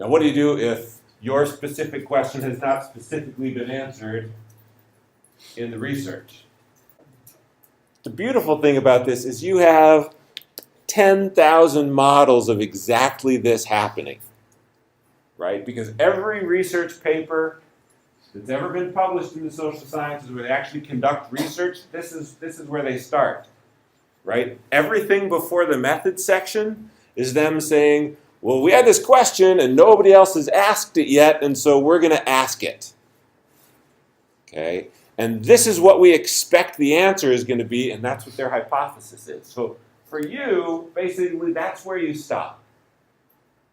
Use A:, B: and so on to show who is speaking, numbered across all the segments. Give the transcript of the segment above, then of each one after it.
A: Now, what do you do if your specific question has not specifically been answered in the research? The beautiful thing about this is you have 10,000 models of exactly this happening, right? Because every research paper that's ever been published in the social sciences where they actually conduct research, this is where they start, right? Everything before the methods section is them saying, well, we had this question and nobody else has asked it yet, and so we're going to ask it. Okay? And this is what we expect the answer is going to be, and that's what their hypothesis is. So for you, basically, that's where you stop.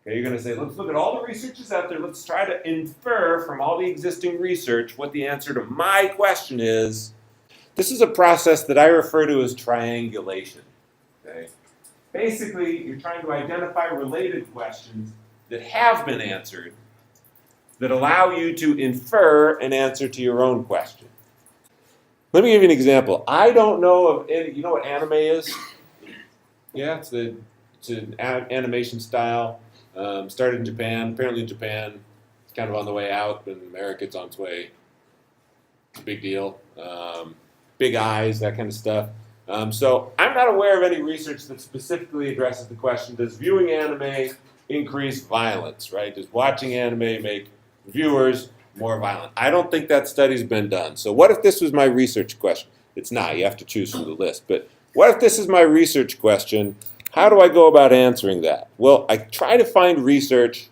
A: Okay, you're going to say, let's look at all the research that's out there. Let's try to infer from all the existing research what the answer to my question is. This is a process that I refer to as triangulation. Okay? Basically, you're trying to identify related questions that have been answered that allow you to infer an answer to your own question. Let me give you an example. I don't know of any, you know what anime is? Yeah, it's an animation style. Started in Japan. Apparently in Japan, it's kind of on the way out, but in America it's on its way. It's a big deal. Big eyes, that kind of stuff. So I'm not aware of any research that specifically addresses the question, does viewing anime increase violence, right? Does watching anime make viewers more violent? I don't think that study's been done. So what if this was my research question? It's not. You have to choose from the list. But what if this is my research question? How do I go about answering that? Well, I try to find research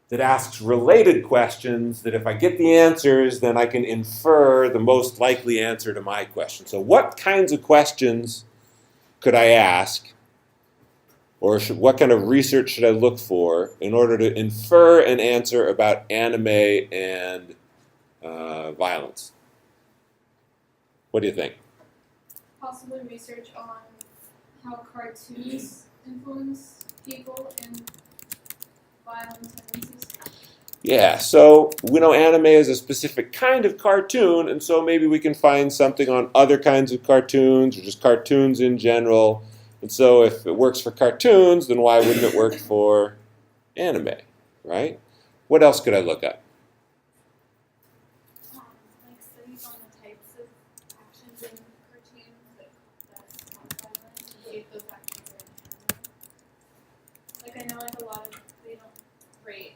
A: that asks related questions that if I get the answers, then I can infer the most likely answer to my question. So what kinds of questions could I ask, or what kind of research should I look for in order to infer an answer about anime and violence? What do you think?
B: Possibly research on how cartoons influence people and violent tendencies.
A: Yeah, so we know anime is a specific kind of cartoon, and so maybe we can find something on other kinds of cartoons or just cartoons in general. And so if it works for cartoons, then why wouldn't it work for anime, right? What else could I look up?
B: Like studies on the types of actions in cartoons that cause violence and see if those actions are in anime. Like I know like a lot of they don't rate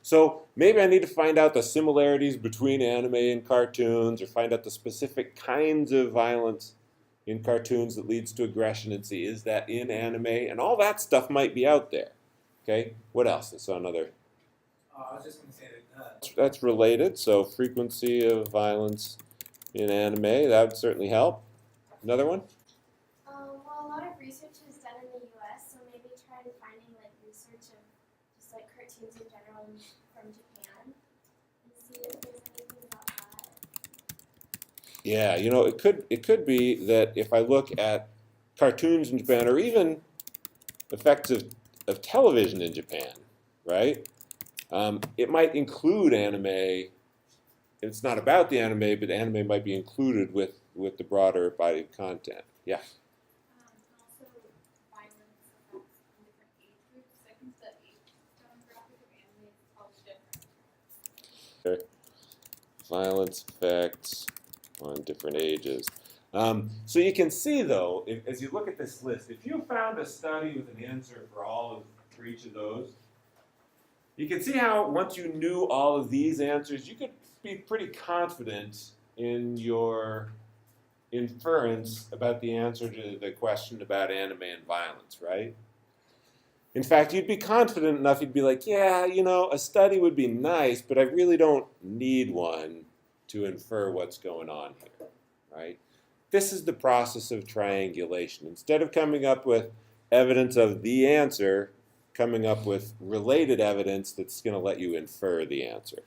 A: So maybe I need to find out the similarities between anime and cartoons, or find out the specific kinds of violence in cartoons that leads to aggression, and see, is that in anime? And all that stuff might be out there. Okay, what else? So another.
C: I was just going to say that.
A: That's related, so frequency of violence in anime, that would certainly help. Another one?
D: Well, a lot of research is done in the U.S., so maybe try finding like research of just like cartoons in general from Japan and see if there's anything about that.
A: Yeah, you know, it could be that if I look at cartoons in Japan, or even effects of television in Japan, right? It might include anime. It's not about the anime, but anime might be included with the broader body of content. Yeah.
B: also violence effects in different age groups. I think the age demographic of anime is probably different.
A: Okay. Violence effects on different ages. So you can see, though, as you look at this list, if you found a study with an answer for each of those, you can see how once you knew all of these answers, you could be pretty confident in your inference about the answer to the question about anime and violence, right? In fact, you'd be confident enough, you'd be like, yeah, you know, a study would be nice, but I really don't need one to infer what's going on here, right? This is the process of triangulation. Instead of coming up with evidence of the answer, coming up with related evidence that's going to let you infer the answer.